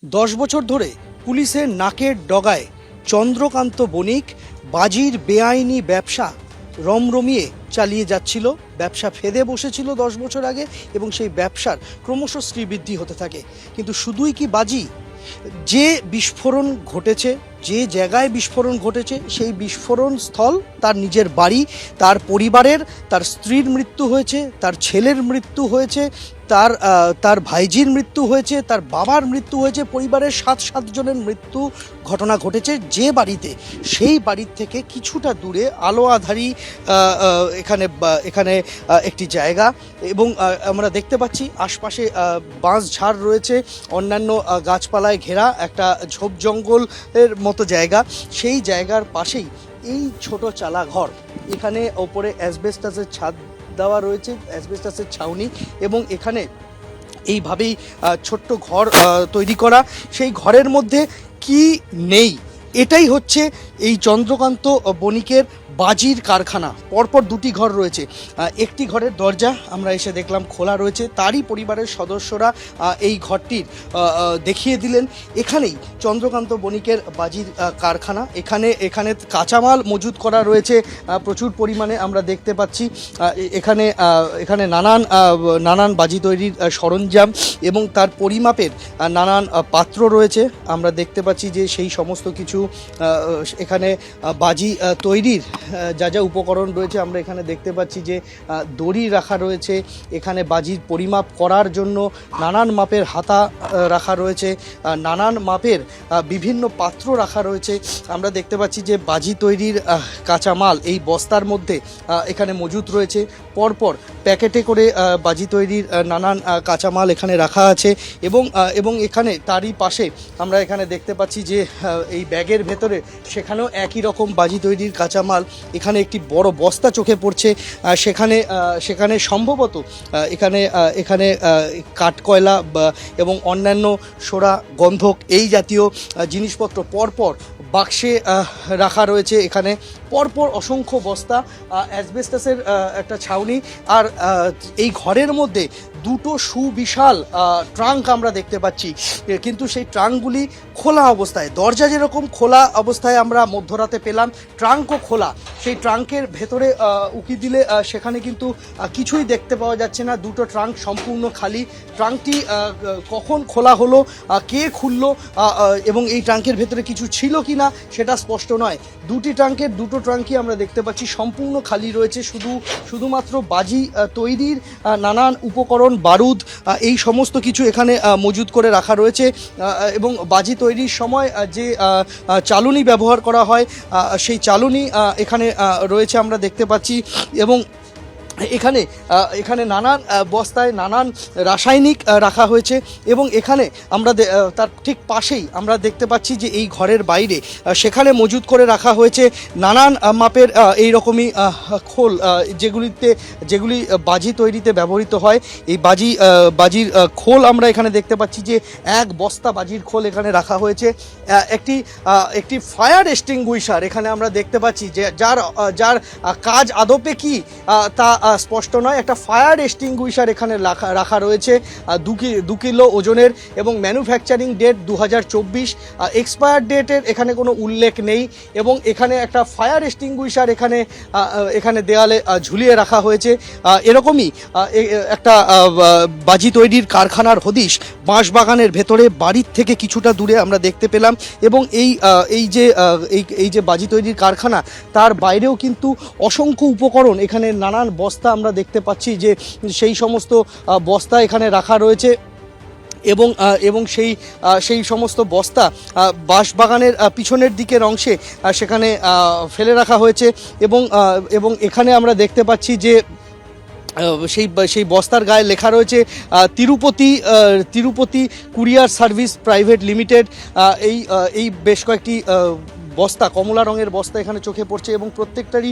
10 বছর ধরে পুলিশের নাকের ডগায় চন্দ্রকান্ত বণিক বাজির বেআইনি ব্যবসা রমরমিয়ে চালিয়ে যাচ্ছিল। ব্যবসা ফেদে বসেছিল 10 বছর আগে এবং সেই ব্যবসার ক্রমশ শ্রীবৃদ্ধি হতে থাকে। কিন্তু শুধুই কি বাজি, যে বিস্ফোরণ ঘটেছে, যে জায়গায় বিস্ফোরণ ঘটেছে সেই বিস্ফোরণ স্থল তার নিজের বাড়ি, তার পরিবারের, তার স্ত্রীর মৃত্যু হয়েছে, তার ছেলের মৃত্যু হয়েছে, তার ভাইজির মৃত্যু হয়েছে, তার বাবার মৃত্যু হয়েছে, পরিবারের 7 জনের মৃত্যু ঘটনা ঘটেছে যে বাড়িতে। সেই বাড়ির থেকে কিছুটা দূরে আলো আঁধারি এখানে একটি জায়গা এবং আমরা দেখতে পাচ্ছি আশপাশে বাঁশ ঝাড় রয়েছে, অন্যান্য গাছপালায় ঘেরা একটা ঝোপ জঙ্গলের মতো জায়গা। সেই জায়গার পাশেই এই ছোট চালা ঘর, এখানে ওপরে অ্যাসবেস্টাসের ছাদ দেওয়া রয়েছে, অ্যাসবেস্টাসের ছাউনি, এবং এখানে এইভাবেই ছোট্ট ঘর তৈরি করা। সেই ঘরের মধ্যে কি নেই, এটাই হচ্ছে এই চন্দ্রকান্ত বণিকের বাজির কারখানা। পরপর দুটি ঘর রয়েছে, একটি ঘরের দরজা আমরা এসে দেখলাম খোলা রয়েছে, তারই পরিবারের সদস্যরা এই ঘরটির দেখিয়ে দিলেন। এখানেই চন্দ্রকান্ত বণিকের বাজির কারখানা। এখানে কাঁচামাল মজুত করা রয়েছে প্রচুর পরিমাণে, আমরা দেখতে পাচ্ছি। এখানে নানান বাজি তৈরির সরঞ্জাম এবং তার পরিমাপের নানান পাত্র রয়েছে। আমরা দেখতে পাচ্ছি যে সেই সমস্ত কিছু এখানে বাজি তৈরির যা যা উপকরণ রয়েছে আমরা এখানে দেখতে পাচ্ছি যে দড়ি রাখা রয়েছে, এখানে বাজির পরিমাপ করার জন্য নানান মাপের হাতা রাখা রয়েছে, নানান মাপের বিভিন্ন পাত্র রাখা রয়েছে। আমরা দেখতে পাচ্ছি যে বাজি তৈরির কাঁচামাল এই বস্তার মধ্যে এখানে মজুত রয়েছে। পরপর প্যাকেটে করে বাজি তৈরির নানান কাঁচামাল এখানে রাখা আছে এবং এখানে তারই পাশে আমরা এখানে দেখতে পাচ্ছি যে এই ব্যাগের ভেতরে সেখানেও একই রকম বাজি তৈরির কাঁচামাল। এখানে একটি বড় বস্তা চোখে পড়ছে, সেখানে সম্ভবত এখানে কাঠকয়লা এবং অন্যান্য সোরা গন্ধক এই জাতীয় জিনিসপত্র পরপর বাক্সে রাখা রয়েছে। এখানে পরপর অসংখ্য বস্তা, অ্যাসবেস্টাসের একটা ছাউনি, আর এই ঘরের মধ্যে দুটো সুবিশাল ট্রাঙ্ক আমরা দেখতে পাচ্ছি, কিন্তু সেই ট্রাঙ্কগুলি খোলা অবস্থায়। দরজা যেরকম খোলা অবস্থায় আমরা মধ্যরাতে পেলাম, ট্রাঙ্কও খোলা। সেই ট্রাঙ্কের ভেতরে উকি দিলে সেখানে কিন্তু কিছুই দেখতে পাওয়া যাচ্ছে না, দুটো ট্রাঙ্ক সম্পূর্ণ খালি। ট্রাঙ্কটি কখন খোলা হলো, কে খুললো এবং এই ট্রাঙ্কের ভেতরে কিছু ছিল কি না সেটা স্পষ্ট নয়। দুটো ট্রাঙ্কই আমরা দেখতে পাচ্ছি সম্পূর্ণ খালি রয়েছে। শুধুমাত্র বাজি তৈরির নানান উপকরণ, বারুদ, এই সমস্ত কিছু এখানে মজুত করে রাখা রয়েছে এবং বাজি তৈরির সময় যে চালুনি ব্যবহার করা হয় সেই চালুনি এখানে রয়েছে আমরা দেখতে পাচ্ছি। এবং এখানে নানান বস্তায় নানান রাসায়নিক রাখা হয়েছে এবং এখানে আমরা তার ঠিক পাশেই আমরা দেখতে পাচ্ছি যে এই ঘরের বাইরে সেখানে মজুত করে রাখা হয়েছে নানান মাপের এই রকমই খোল, যেগুলি বাজি তৈরিতে ব্যবহৃত হয়। এই বাজির খোল আমরা এখানে দেখতে পাচ্ছি যে এক বস্তা বাজির খোল এখানে রাখা হয়েছে। একটি ফায়ার এক্সটিংগুইশার এখানে আমরা দেখতে পাচ্ছি যে যার কাজ আদপে কি তা স্পষ্ট নয়। একটা ফায়ার এক্সটিংগুইশার এখানে রাখা রয়েছে 2 কিলো ওজনের এবং ম্যানুফ্যাকচারিং ডেট 2024, এক্সপায়ার ডেটের এখানে কোনো উল্লেখ নেই। এবং এখানে একটা ফায়ার এক্সটিংগুইশার এখানে দেওয়ালে ঝুলিয়ে রাখা হয়েছে। এরকমই একটা বাজি তৈরির কারখানার হদিশ বাঁশবাগানের ভেতরে বাড়ির থেকে কিছুটা দূরে আমরা দেখতে পেলাম। এবং এই যে বাজি তৈরির কারখানা তার বাইরেও কিন্তু অসংখ্য উপকরণ, এখানে নানান বস্তা আমরা দেখতে পাচ্ছি যে সেই সমস্ত বস্তা এখানে রাখা রয়েছে এবং সেই সমস্ত বস্তা বাঁশবাগানের পিছনের দিকের অংশে সেখানে ফেলে রাখা হয়েছে। এবং এখানে আমরা দেখতে পাচ্ছি যে সেই বস্তার গায়ে লেখা রয়েছে Tirupati courier service private limited. এই বেশ কয়েকটি বস্তা, কমলা রঙের বস্তা এখানে চোখে পড়ছে এবং প্রত্যেকটারই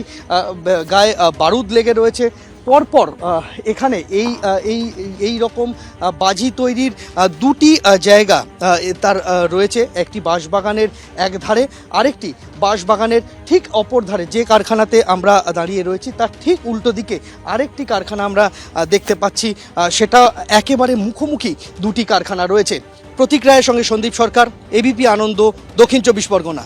গায়ে বারুদ লেগে রয়েছে। পরপর এখানে এই রকম বাজি তৈরির দুটি জায়গা তার রয়েছে, একটি বাঁশবাগানের এক ধারে, আরেকটি বাঁশবাগানের ঠিক অপর ধারে। যে কারখানাতে আমরা দাঁড়িয়ে রয়েছি তার ঠিক উল্টো দিকে আরেকটি কারখানা আমরা দেখতে পাচ্ছি, সেটা একেবারে মুখোমুখি দুটি কারখানা রয়েছে। প্রতীক রায়ের সঙ্গে সন্দীপ সরকার, এবিপি আনন্দ, দক্ষিণ 24 পরগনা।